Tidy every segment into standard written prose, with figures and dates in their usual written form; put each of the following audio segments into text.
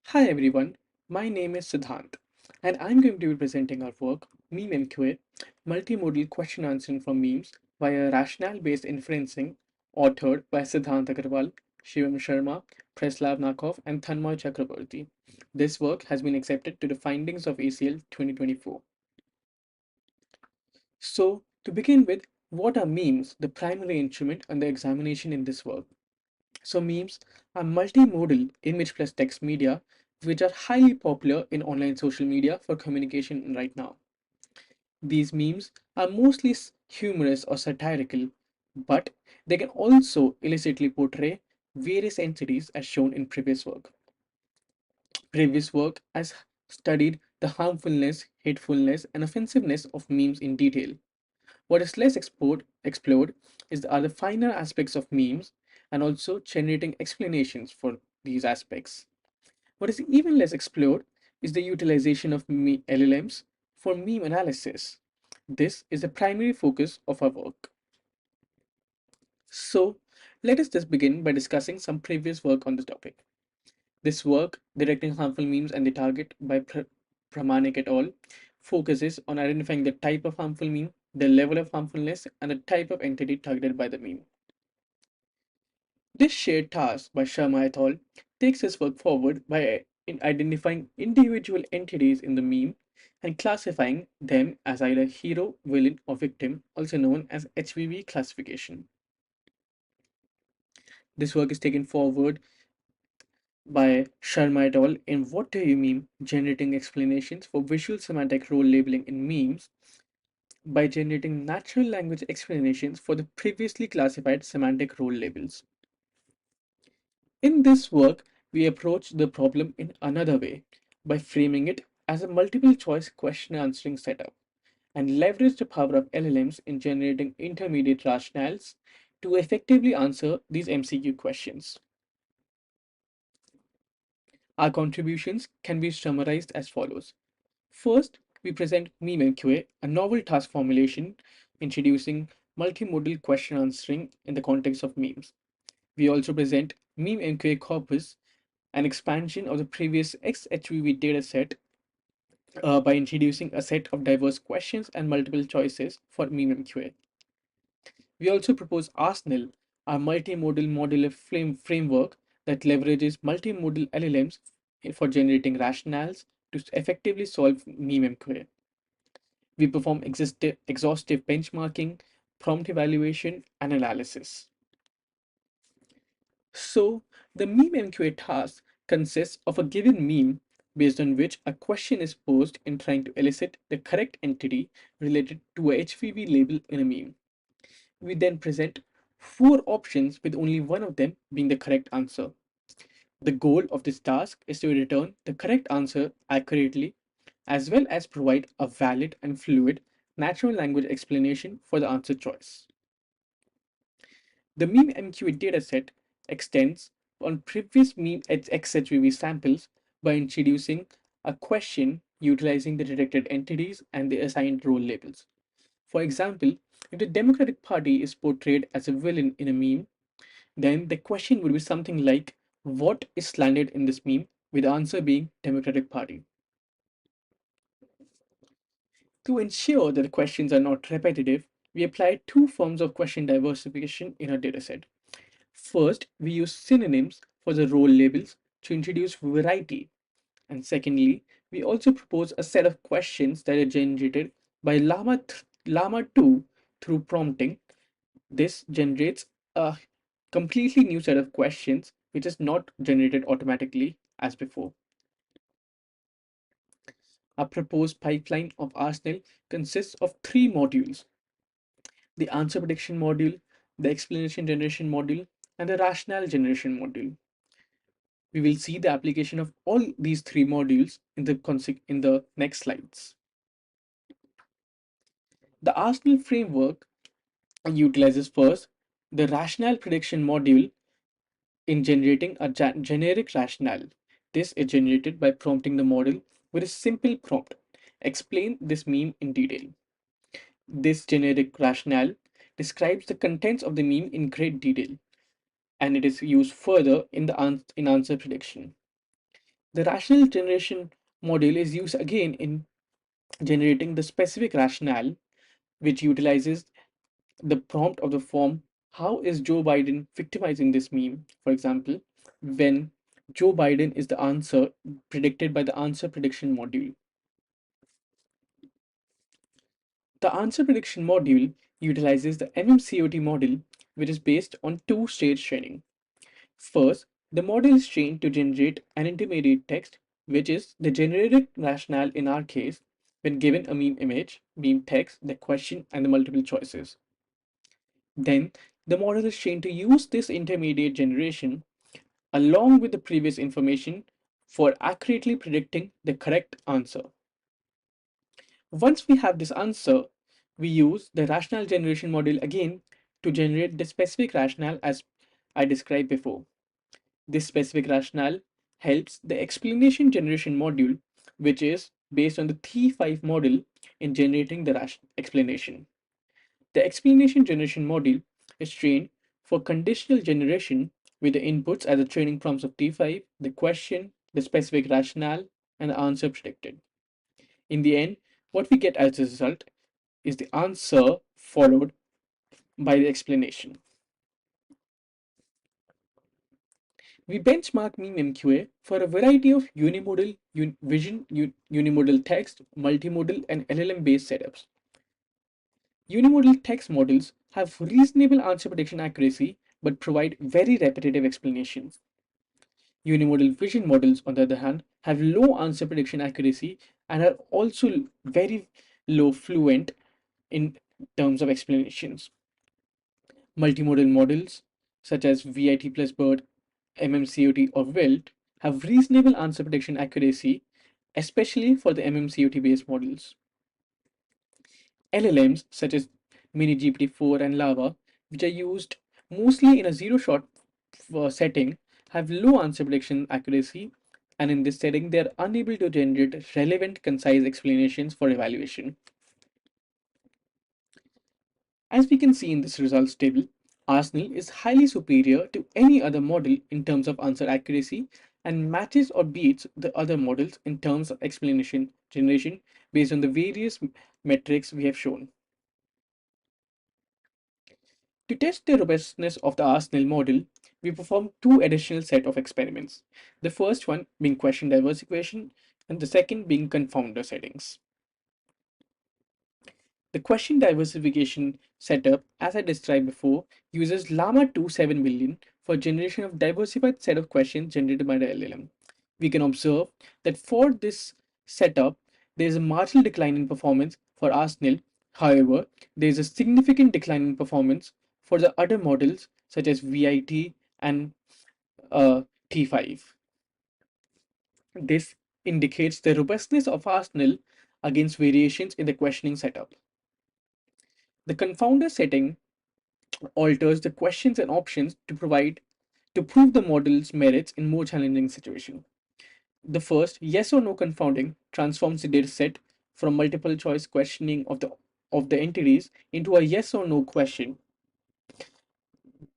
Hi everyone, my name is Siddhant, and I'm going to be presenting our work, Meme MQA, Multimodal Question Answering from Memes via Rationale Based Inferencing, authored by Siddhant Agarwal, Shivam Sharma, Preslav Nakov, and Thanmoy Chakraborty. This work has been accepted to the findings of ACL 2024. So, to begin with, what are memes, the primary instrument under examination in this work? So memes are multimodal image plus text media which are highly popular in online social media for communication right now. These memes are mostly humorous or satirical, but they can also illicitly portray various entities as shown in previous work. Previous work has studied the harmfulness, hatefulness, and offensiveness of memes in detail. What is less explored is the other finer aspects of memes and also generating explanations for these aspects. What is even less explored is the utilization of LLMs for meme analysis. This is the primary focus of our work. So, let us just begin by discussing some previous work on this topic. This work, Directing Harmful Memes and the Target by Pramanik et al., focuses on identifying the type of harmful meme, the level of harmfulness, and the type of entity targeted by the meme. This shared task by Sharma et al. Takes his work forward by identifying individual entities in the meme and classifying them as either hero, villain, or victim, also known as HVV classification. This work is taken forward by Sharma et al. In What Do You Meme? Generating explanations for visual semantic role labeling in memes by generating natural language explanations for the previously classified semantic role labels. In this work, we approach the problem in another way by framing it as a multiple choice question answering setup and leverage the power of LLMs in generating intermediate rationales to effectively answer these MCQ questions. Our contributions can be summarized as follows. First, we present Meme MQA, a novel task formulation introducing multimodal question answering in the context of memes. We also present Meme MQA corpus, an expansion of the previous XHVV dataset by introducing a set of diverse questions and multiple choices for Meme MQA. We also propose Arsenal, our multimodal modular framework that leverages multimodal LLMs for generating rationales to effectively solve Meme MQA. We perform exhaustive benchmarking, prompt evaluation, and analysis. So, the meme MQA task consists of a given meme based on which a question is posed in trying to elicit the correct entity related to a HVV label in a meme. We then present four options with only one of them being the correct answer. The goal of this task is to return the correct answer accurately as well as provide a valid and fluid natural language explanation for the answer choice. The meme MQA dataset extends on previous meme XHVV samples by introducing a question utilizing the detected entities and the assigned role labels. For example, if the Democratic Party is portrayed as a villain in a meme, then the question would be something like, what is slandered in this meme? With the answer being Democratic Party. To ensure that the questions are not repetitive, we apply two forms of question diversification in our dataset. First, we use synonyms for the role labels to introduce variety. And secondly, we also propose a set of questions that are generated by Llama 2 through prompting. This generates a completely new set of questions which is not generated automatically as before. Our proposed pipeline of Arsenal consists of three modules: the answer prediction module, the explanation generation module, and the rationale generation module. We will see the application of all these three modules in the next slides. The Arsenal framework utilizes first the rationale prediction module in generating a generic rationale. This is generated by prompting the model with a simple prompt. Explain this meme in detail. This generic rationale describes the contents of the meme in great detail, and it is used further in the answer prediction. The rational generation module is used again in generating the specific rationale, which utilizes the prompt of the form, how is Joe Biden victimizing this meme? For example, when Joe Biden is the answer predicted by the answer prediction module. The answer prediction module utilizes the MMCOT model, which is based on two-stage training. First, the model is trained to generate an intermediate text, which is the generated rationale in our case when given a meme image, meme text, the question, and the multiple choices. Then, the model is trained to use this intermediate generation along with the previous information for accurately predicting the correct answer. Once we have this answer, we use the rationale generation model again to generate the specific rationale as I described before. This specific rationale helps the explanation generation module, which is based on the T5 model in generating the explanation. The explanation generation module is trained for conditional generation with the inputs as the training prompts of T5, the question, the specific rationale, and the answer predicted. In the end, what we get as a result is the answer followed by the explanation. We benchmark Meme MQA for a variety of unimodal, unimodal text, multimodal, and LLM based setups. Unimodal text models have reasonable answer prediction accuracy but provide very repetitive explanations. Unimodal vision models, on the other hand, have low answer prediction accuracy and are also very low fluent in terms of explanations. Multimodal models, such as VIT plus BERT, MMCOT, or WILT, have reasonable answer prediction accuracy, especially for the MMCOT based models. LLMs, such as MiniGPT-4 and Lava, which are used mostly in a zero-shot setting, have low answer prediction accuracy, and in this setting, they are unable to generate relevant, concise explanations for evaluation. As we can see in this results table, Arsenal is highly superior to any other model in terms of answer accuracy and matches or beats the other models in terms of explanation generation based on the various metrics we have shown. To test the robustness of the Arsenal model, we performed two additional set of experiments. The first one being question diversification and the second being confounder settings. The question diversification setup, as I described before, uses Llama 2 7 million for generation of diversified set of questions generated by the LLM. We can observe that for this setup, there is a marginal decline in performance for Arsenal. However, there is a significant decline in performance for the other models such as VIT and T5. This indicates the robustness of Arsenal against variations in the questioning setup. The confounder setting alters the questions and options to prove the model's merits in more challenging situations. The first, yes or no confounding, transforms the dataset from multiple choice questioning of the entities into a yes or no question.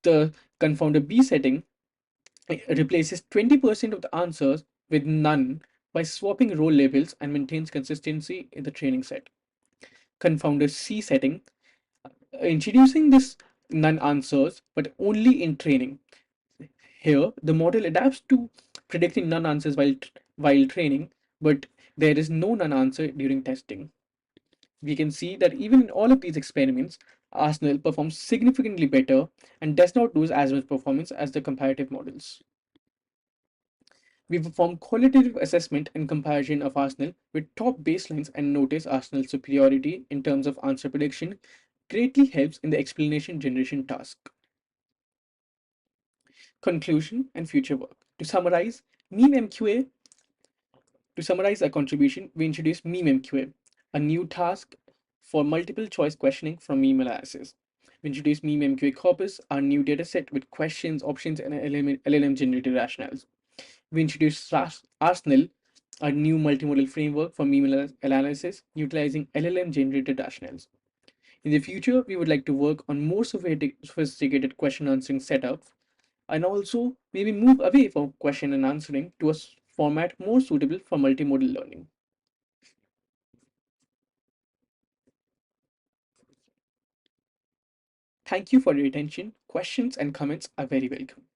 The confounder B setting replaces 20% of the answers with none by swapping role labels and maintains consistency in the training set. Confounder C setting introducing this none answers but only in training. Here, the model adapts to predicting none answers while training, but there is no none answer during testing. We can see that even in all of these experiments, Arsenal performs significantly better and does not lose as much performance as the comparative models. We perform qualitative assessment and comparison of Arsenal with top baselines and notice Arsenal's superiority in terms of answer prediction greatly helps in the explanation generation task. Conclusion and future work. Meme MQA To summarize our contribution, we introduced Meme MQA, a new task for multiple choice questioning from meme analysis. We introduced Meme MQA Corpus, our new dataset with questions, options, and LLM generated rationales. We introduced Arsenal, a new multimodal framework for meme analysis utilizing LLM generated rationales. In the future, we would like to work on more sophisticated question answering setups and also maybe move away from question and answering to a format more suitable for multimodal learning. Thank you for your attention. Questions and comments are very welcome.